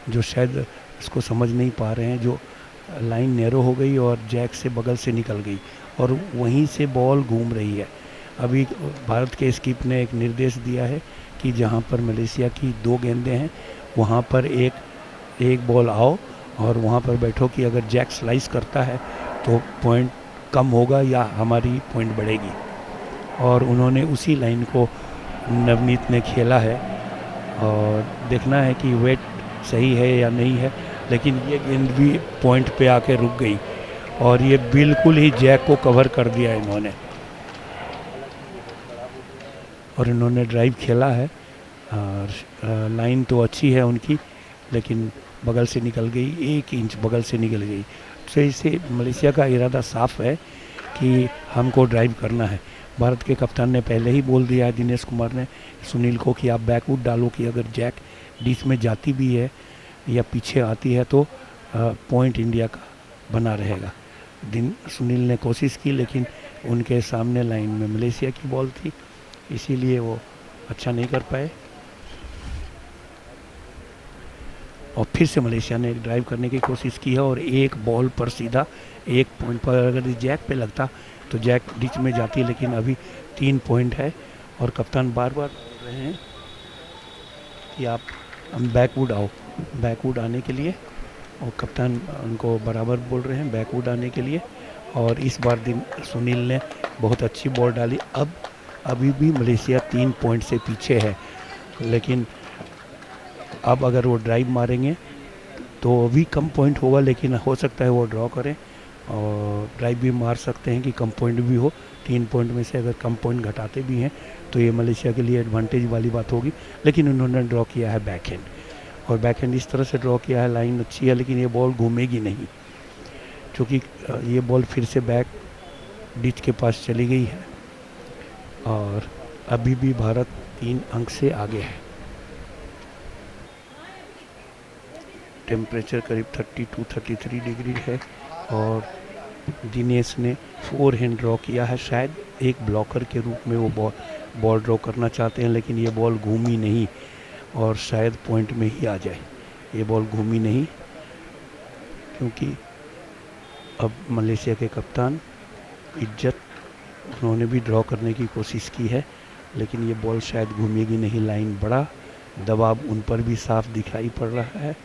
जो शायद इसको समझ नहीं पा रहे हैं। जो लाइन नैरो हो गई और जैक से बगल से निकल गई और वहीं से बॉल घूम रही है। अभी भारत के स्कीप ने एक निर्देश दिया है कि जहां पर मलेशिया की 2 गेंदें हैं वहां पर एक बॉल आओ और वहां पर बैठो कि अगर जैक स्लाइस करता है तो पॉइंट कम होगा या हमारी पॉइंट बढ़ेगी। और उन्होंने उसी लाइन को नवनीत ने खेला है और देखना है कि वेट सही है या नहीं है। लेकिन ये गेंद भी पॉइंट पे आके रुक गई और ये बिल्कुल ही जैक को कवर कर दिया इन्होंने। और इन्होंने ड्राइव खेला है और लाइन तो अच्छी है उनकी, लेकिन बगल से निकल गई, 1 इंच बगल से निकल गई। तो इससे मलेशिया का इरादा साफ है कि हमको ड्राइव करना है। भारत के कप्तान ने पहले ही बोल दिया है, दिनेश कुमार ने, सुनील को, कि आप बैकवुड डालो कि अगर जैक डिच में जाती भी है या पीछे आती है तो पॉइंट इंडिया का बना रहेगा। सुनील ने कोशिश की, लेकिन उनके सामने लाइन में मलेशिया की बॉल थी, इसीलिए वो अच्छा नहीं कर पाए। और फिर से मलेशिया ने एक ड्राइव करने की कोशिश की है और एक बॉल पर सीधा 1 पॉइंट पर, अगर जैक पे लगता तो जैक डिच में जाती, लेकिन अभी 3 पॉइंट है। और कप्तान बार बार बोल रहे हैं कि आप बैकवुड आओ, बैकवुड आने के लिए, और कप्तान उनको बराबर बोल रहे हैं बैकवुड आने के लिए। और इस बार सुनील ने बहुत अच्छी बॉल डाली। अभी भी मलेशिया 3 पॉइंट से पीछे है, लेकिन अब अगर वो ड्राइव मारेंगे तो अभी कम पॉइंट होगा, लेकिन हो सकता है वो ड्रॉ करें और ड्राइव भी मार सकते हैं कि कम पॉइंट भी हो। 3 पॉइंट में से अगर कम पॉइंट घटाते भी हैं तो ये मलेशिया के लिए एडवांटेज वाली बात होगी। लेकिन उन्होंने ड्रॉ किया है बैकहैंड, और बैकहैंड इस तरह से ड्रॉ किया है, लाइन अच्छी है, लेकिन ये बॉल घूमेगी नहीं, क्योंकि ये बॉल फिर से बैक डिच के पास चली गई है। और अभी भी भारत 3 अंक से आगे है। टेम्परेचर करीब 32-33 डिग्री है और दिनेश ने फोरहैंड ड्रॉ किया है। शायद एक ब्लॉकर के रूप में वो बॉल ड्रॉ करना चाहते हैं, लेकिन ये बॉल घूमी नहीं और शायद पॉइंट में ही आ जाए। ये बॉल घूमी नहीं, क्योंकि अब मलेशिया के कप्तान इज्जत, उन्होंने भी ड्रॉ करने की कोशिश की है, लेकिन ये बॉल शायद घूमेगी नहीं। लाइन बड़ा, दबाव उन पर भी साफ दिखाई पड़ रहा है,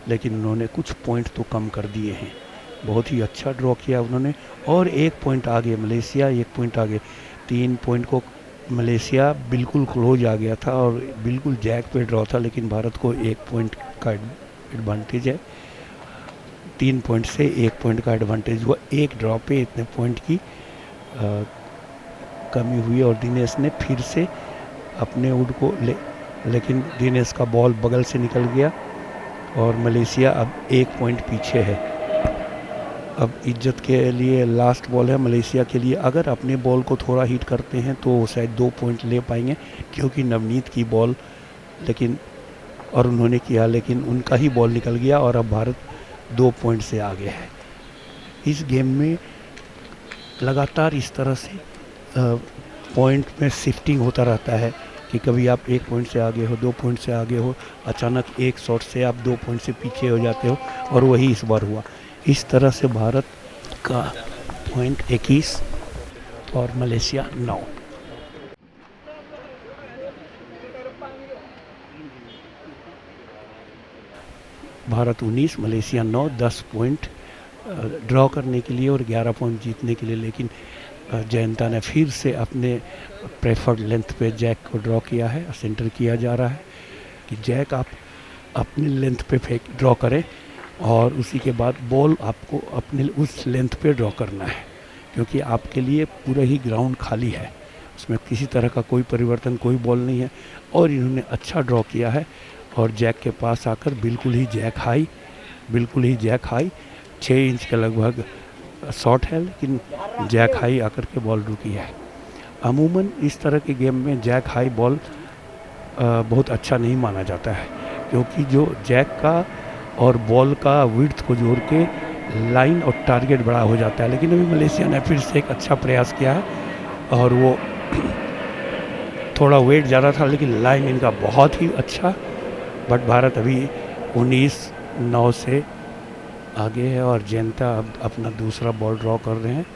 लेकिन उन्होंने कुछ पॉइंट तो कम कर दिए हैं। बहुत ही अच्छा ड्रॉ किया उन्होंने और 1 पॉइंट आगे मलेशिया, 1 पॉइंट आगे। 3 पॉइंट को मलेशिया बिल्कुल क्लोज आ गया था और बिल्कुल जैक पे ड्रॉ था, लेकिन भारत को 1 पॉइंट का एडवांटेज है। 3 पॉइंट से 1 पॉइंट का एडवांटेज हुआ। एक ड्रॉ पे इतने पॉइंट की कमी हुई और दिनेश ने फिर से अपने वुड को लेकिन दिनेश का बॉल बगल से निकल गया और मलेशिया अब 1 पॉइंट पीछे है। अब इज्जत के लिए लास्ट बॉल है मलेशिया के लिए। अगर अपने बॉल को थोड़ा हिट करते हैं तो शायद 2 पॉइंट ले पाएंगे, क्योंकि नवनीत की बॉल और उन्होंने किया, लेकिन उनका ही बॉल निकल गया और अब भारत 2 पॉइंट से आगे है। इस गेम में लगातार इस तरह से पॉइंट में शिफ्टिंग होता रहता है कि कभी आप 1 पॉइंट से आगे हो, 2 पॉइंट से आगे हो, अचानक एक शॉट से आप 2 पॉइंट से पीछे हो जाते हो, और वही इस बार हुआ। इस तरह से भारत का पॉइंट 21 और Malaysia 9। Bharat 19, Malaysia 9, 10 point draw करने के लिए और 11 पॉइंट जीतने के लिए। लेकिन जयंता ने फिर से अपने प्रेफर्ड लेंथ पे जैक को ड्रॉ किया है। सेंटर किया जा रहा है कि जैक आप अपनी लेंथ पे फेंक ड्रॉ करें और उसी के बाद बॉल आपको अपने उस लेंथ पे ड्रॉ करना है, क्योंकि आपके लिए पूरा ही ग्राउंड खाली है, उसमें किसी तरह का कोई परिवर्तन, कोई बॉल नहीं है। और इन्होंने अच्छा ड्रॉ किया है और जैक के पास आकर बिल्कुल ही जैक हाई 6 इंच के लगभग शॉट है, लेकिन जैक हाई आकर के बॉल रुकी है। अमूमन इस तरह के गेम में जैक हाई बॉल बहुत अच्छा नहीं माना जाता है, क्योंकि जो जैक का और बॉल का विड्थ को जोड़ के लाइन और टारगेट बड़ा हो जाता है। लेकिन अभी मलेशिया ने फिर से एक अच्छा प्रयास किया है और वो थोड़ा वेट ज़्यादा था, लेकिन लाइन इनका बहुत ही अच्छा। बट भारत अभी 19-9 से आगे है और जयंता अब अपना दूसरा बॉल ड्रॉ कर रहे हैं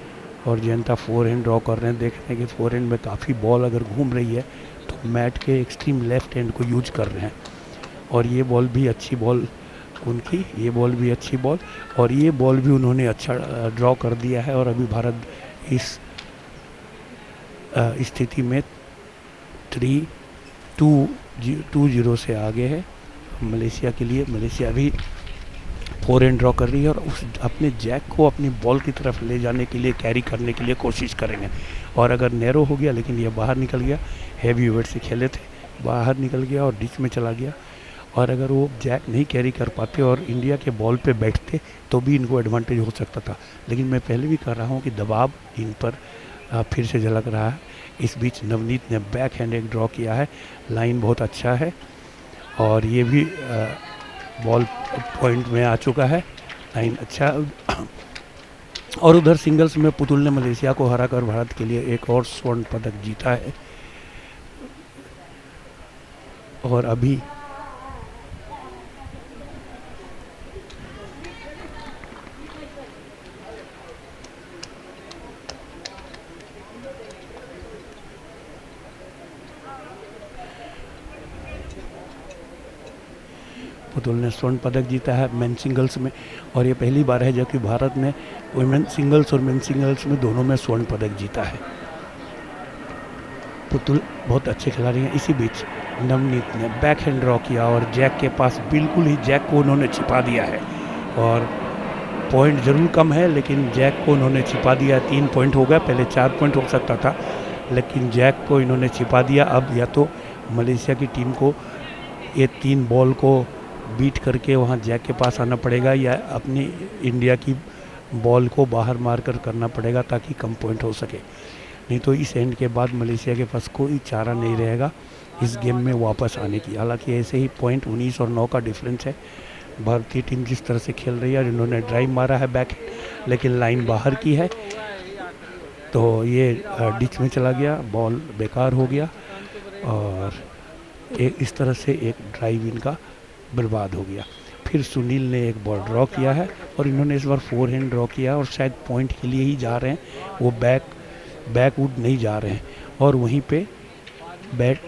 और जयंता 4 हैंड ड्रॉ कर रहे हैं। देख रहे हैं कि 4 हैंड में काफ़ी बॉल अगर घूम रही है तो मैट के एक्सट्रीम लेफ्ट हैंड को यूज कर रहे हैं। और ये बॉल भी अच्छी बॉल उनकी, ये बॉल भी अच्छी बॉल और ये बॉल भी उन्होंने अच्छा ड्रॉ कर दिया है। और अभी भारत इस स्थिति में 3-2-0 से आगे है मलेशिया के लिए। मलेशिया भी 4 हैंड ड्रॉ कर रही है और उस अपने जैक को अपनी बॉल की तरफ ले जाने के लिए, कैरी करने के लिए कोशिश करेंगे। और अगर नैरो हो गया, लेकिन ये बाहर निकल गया, हैवी वेट से खेले थे, बाहर निकल गया और डिच में चला गया। और अगर वो जैक नहीं कैरी कर पाते और इंडिया के बॉल पे बैठते तो भी इनको एडवांटेज हो सकता था। लेकिन मैं पहले भी कर रहा हूँ कि दबाव इन पर फिर से झलक रहा है। इस बीच नवनीत ने बैक हैंड एक ड्रॉ किया है, लाइन बहुत अच्छा है और ये भी बॉल पॉइंट में आ चुका है, लाइन अच्छा। और उधर सिंगल्स में पुतुल ने मलेशिया को हराकर भारत के लिए एक और स्वर्ण पदक जीता है। और अभी पुतुल ने स्वर्ण पदक जीता है मेन सिंगल्स में और ये पहली बार है जबकि भारत ने वुमेन सिंगल्स और मेन सिंगल्स में दोनों में स्वर्ण पदक जीता है। पुतुल बहुत अच्छे खिलाड़ी हैं। इसी बीच नवनीत ने बैक हैंड ड्रॉ किया और जैक के पास बिल्कुल ही जैक को उन्होंने छिपा दिया है और पॉइंट ज़रूर कम है, लेकिन जैक को उन्होंने छिपा दिया। 3 पॉइंट हो गया, पहले 4 पॉइंट हो सकता था, लेकिन जैक को इन्होंने छिपा दिया। अब या तो मलेशिया की टीम को ये 3 बॉल को बीट करके वहाँ जैक के पास आना पड़ेगा या अपनी इंडिया की बॉल को बाहर मारकर करना पड़ेगा ताकि कम पॉइंट हो सके। नहीं तो इस एंड के बाद मलेशिया के पास कोई चारा नहीं रहेगा इस गेम में वापस आने की। हालांकि ऐसे ही पॉइंट 19 और 9 का डिफरेंस है। भारतीय टीम जिस तरह से खेल रही है, इन्होंने ड्राइव मारा है बैक, लेकिन लाइन बाहर की है तो ये डिच में चला गया, बॉल बेकार हो गया और इस तरह से एक ड्राइव इनका बर्बाद हो गया। फिर सुनील ने एक बॉल ड्रॉ किया है और इन्होंने इस बार 4 हैंड ड्रॉ किया और शायद पॉइंट के लिए ही जा रहे हैं, वो बैकवुड नहीं जा रहे हैं। और वहीं पे बैठ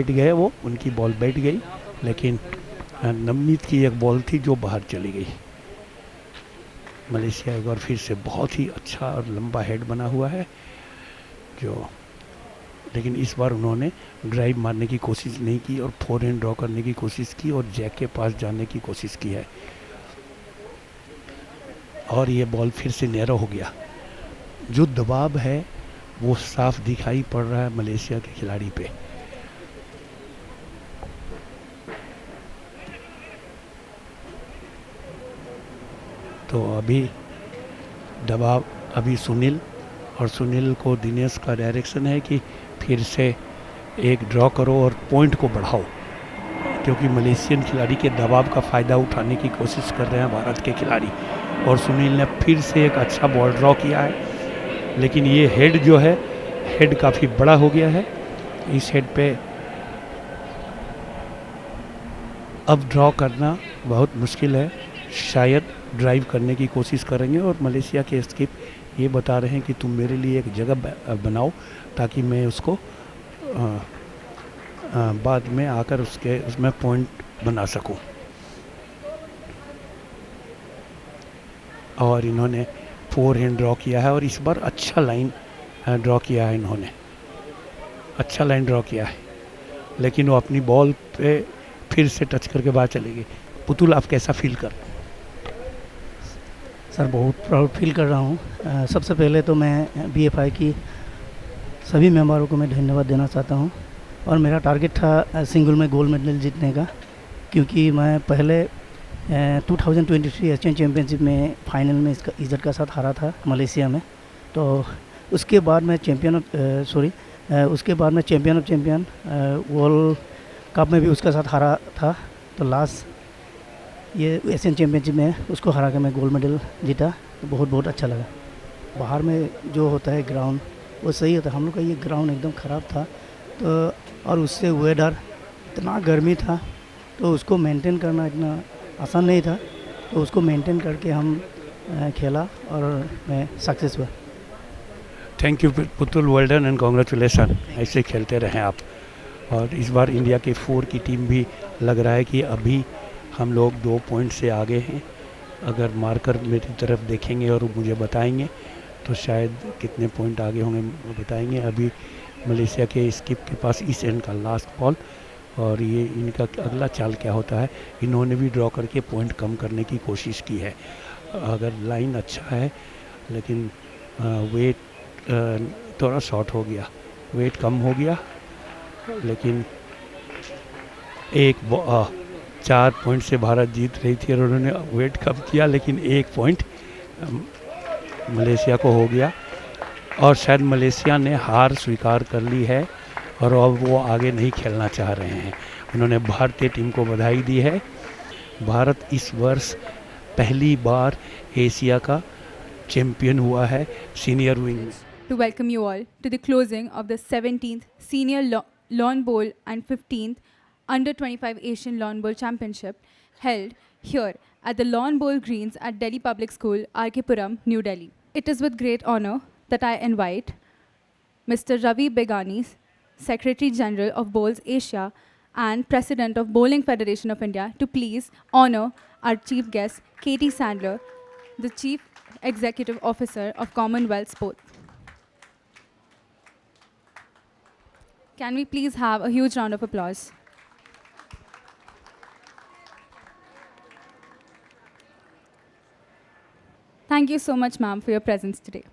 गए, वो उनकी बॉल बैठ गई, लेकिन नवनीत की एक बॉल थी जो बाहर चली गई। मलेशिया एक बार फिर से बहुत ही अच्छा और लंबा हेड बना हुआ है लेकिन इस बार उन्होंने ड्राइव मारने की कोशिश नहीं की और 4 हैंड ड्रॉ करने की कोशिश की और जैक के पास जाने की कोशिश की है और ये बॉल फिर से नैरो हो गया। जो दबाव है वो साफ दिखाई पड़ रहा है मलेशिया के खिलाड़ी पे। तो अभी दबाव अभी सुनील को दिनेश का डायरेक्शन है कि फिर से एक ड्रॉ करो और पॉइंट को बढ़ाओ, क्योंकि मलेशियन खिलाड़ी के दबाव का फ़ायदा उठाने की कोशिश कर रहे हैं भारत के खिलाड़ी। और सुनील ने फिर से एक अच्छा बॉल ड्रॉ किया है, लेकिन ये हेड जो है हेड काफ़ी बड़ा हो गया है। इस हेड पे अब ड्रॉ करना बहुत मुश्किल है, शायद ड्राइव करने की कोशिश करेंगे। और मलेशिया के स्किप ये बता रहे हैं कि तुम मेरे लिए एक जगह बनाओ ताकि मैं उसको बाद में आकर उसमें पॉइंट बना सकूं। और इन्होंने फोर हैंड ड्रॉ किया है और इस बार अच्छा लाइन ड्रॉ किया है इन्होंने, अच्छा लाइन ड्रॉ किया है, लेकिन वो अपनी बॉल पे फिर से टच करके बाहर चले गए। पुतुल, आप कैसा फील कर रहे हैं? सर बहुत प्राउड फील कर रहा हूँ। सबसे पहले तो मैं बीएफआई की सभी मेंबरों को मैं धन्यवाद देना चाहता हूँ और मेरा टारगेट था सिंगल में गोल्ड मेडल जीतने का, क्योंकि मैं पहले 2023 एशियन चैम्पियनशिप में फाइनल में इसका इज़्ज़त का साथ हारा था मलेशिया में। तो उसके बाद मैं उसके बाद मैं champion of champion world cup में भी उसके साथ हारा था। तो लास्ट ये एशियन चैम्पियनशिप में उसको हरा के मैं गोल्ड मेडल जीता, तो बहुत बहुत अच्छा लगा। बाहर में जो होता है ग्राउंड वो सही होता है, हम लोग का ये ग्राउंड एकदम ख़राब था, तो और उससे वेदर इतना गर्मी था, तो उसको मेंटेन करना इतना आसान नहीं था, तो उसको मेंटेन करके हम खेला और मैं सक्सेस हुआ। Thank you Putul, well done and congratulation, ऐसे खेलते रहें आप। और इस बार इंडिया के 4 की टीम भी लग रहा है कि अभी हम लोग 2 पॉइंट से आगे हैं। अगर मार्कर मेरी तरफ देखेंगे और मुझे बताएंगे तो शायद कितने पॉइंट आगे होंगे वो बताएंगे। अभी मलेशिया के स्किप के पास इस एंड का लास्ट बॉल, और ये इनका अगला चाल क्या होता है। इन्होंने भी ड्रॉ करके पॉइंट कम करने की कोशिश की है। अगर लाइन अच्छा है, लेकिन वेट थोड़ा शॉर्ट हो गया, वेट कम हो गया, लेकिन 4 पॉइंट से भारत जीत रही थी और उन्होंने वेट कम किया, लेकिन 1 पॉइंट मलेशिया को हो गया और शायद मलेशिया ने हार स्वीकार कर ली है और अब वो आगे नहीं खेलना चाह रहे हैं। उन्होंने भारतीय टीम को बधाई दी है। भारत इस वर्ष पहली बार एशिया का चैंपियन हुआ है सीनियर विंग में। To welcome you all to the closing of the 17th Senior Lawn Bowl and 15th Under 25 Asian Lawn Bowl Championship held here at the Lawn Bowl Greens at Delhi Public School, R.K. Puram, New Delhi. It is with great honor that I invite Mr. Ravi Begani, Secretary General of Bowls Asia and President of Bowling Federation of India, to please honor our chief guest, Katie Sandler, the Chief Executive Officer of Commonwealth Sport. Can we please have a huge round of applause? Thank you so much, ma'am, for your presence today.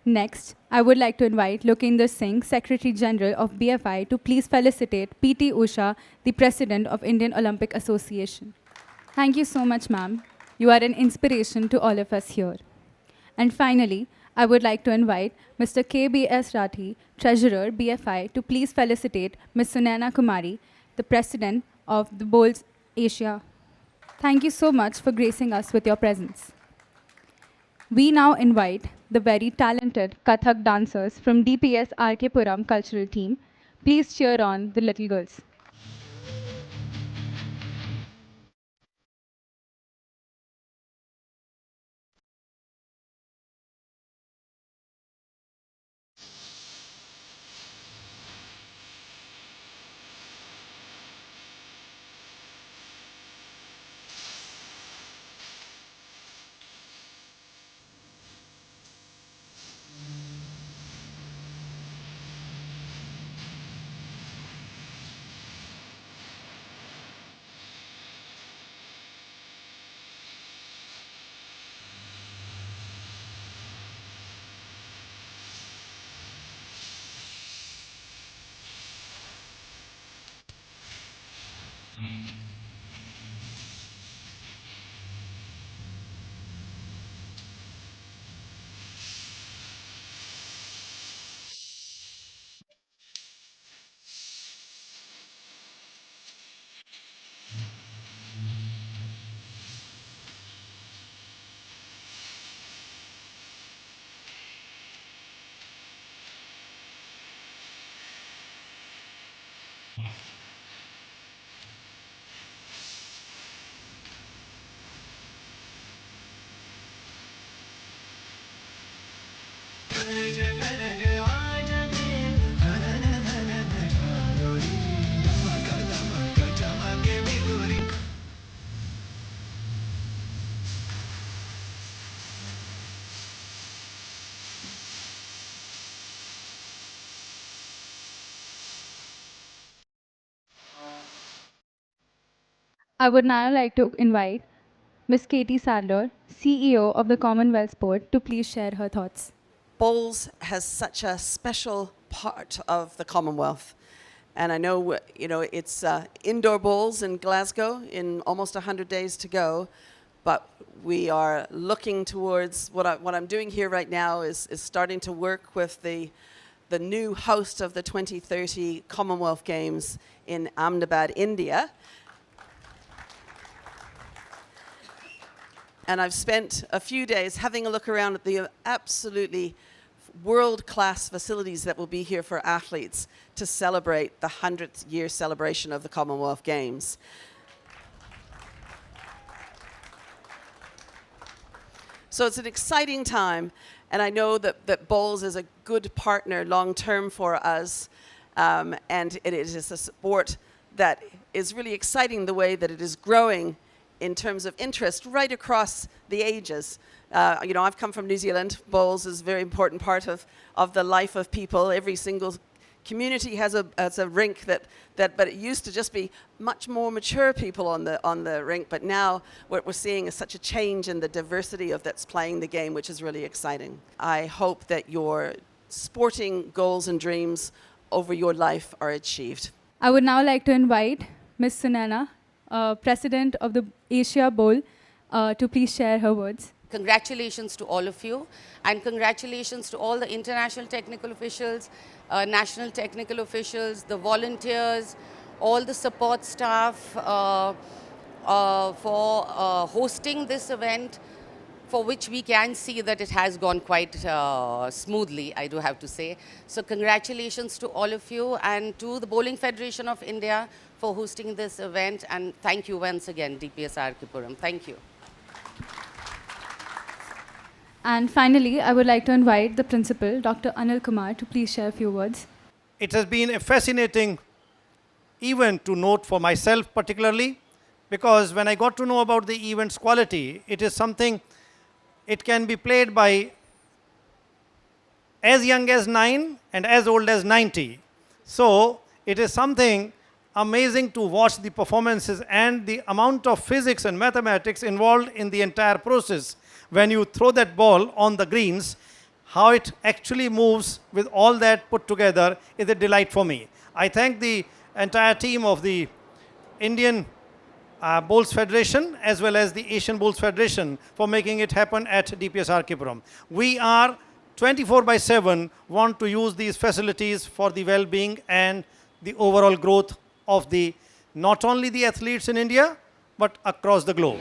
Next, I would like to invite Lokinder Singh, Secretary General of BFI, to please felicitate PT Usha, the President of Indian Olympic Association. Thank you so much, ma'am. You are an inspiration to all of us here. And finally, I would like to invite Mr. KBS Rathi, Treasurer, BFI, to please felicitate Ms. Sunaina Kumari, the President of the Bowls Asia. Thank you so much for gracing us with your presence. We now invite the very talented Kathak dancers from DPS RK Puram cultural team. Please cheer on the little girls. I would now like to invite Ms. Katie Sadler, CEO of the Commonwealth Sport, to please share her thoughts. Bowls has such a special part of the Commonwealth. And I know, it's indoor bowls in Glasgow in almost 100 days to go, but we are looking towards what I'm doing here right now is starting to work with the new host of the 2030 Commonwealth Games in Ahmedabad, India. And I've spent a few days having a look around at the absolutely world-class facilities that will be here for athletes to celebrate the 100th year celebration of the Commonwealth Games. So it's an exciting time, and I know that bowls is a good partner long-term for us, and it is a sport that is really exciting the way that it is growing in terms of interest right across the ages. I've come from New Zealand. Bowls is a very important part of the life of people. Every single community has a rink but it used to just be much more mature people on the rink. But now what we're seeing is such a change in the diversity of that's playing the game, which is really exciting. I hope that your sporting goals and dreams over your life are achieved. I would now like to invite Ms. Sunana, President of the Asia Bowl, to please share her words. Congratulations to all of you, and congratulations to all the international technical officials, national technical officials, the volunteers, all the support staff for hosting this event, for which we can see that it has gone quite smoothly, I do have to say. So congratulations to all of you, and to the Bowling Federation of India for hosting this event, and thank you once again, DPSR Kipuram. Thank you. And finally, I would like to invite the principal, Dr. Anil Kumar, to please share a few words. It has been a fascinating event to note for myself particularly, because when I got to know about the event's quality, it is something, it can be played by as young as 9 and as old as 90. So it is something amazing to watch the performances and the amount of physics and mathematics involved in the entire process. When you throw that ball on the greens, how it actually moves with all that put together is a delight for me. I thank the entire team of the Indian Bowls Federation as well as the Asian Bowls Federation for making it happen at DPSR Kipuram. We are 24/7 want to use these facilities for the well-being and the overall growth of not only the athletes in India, but across the globe.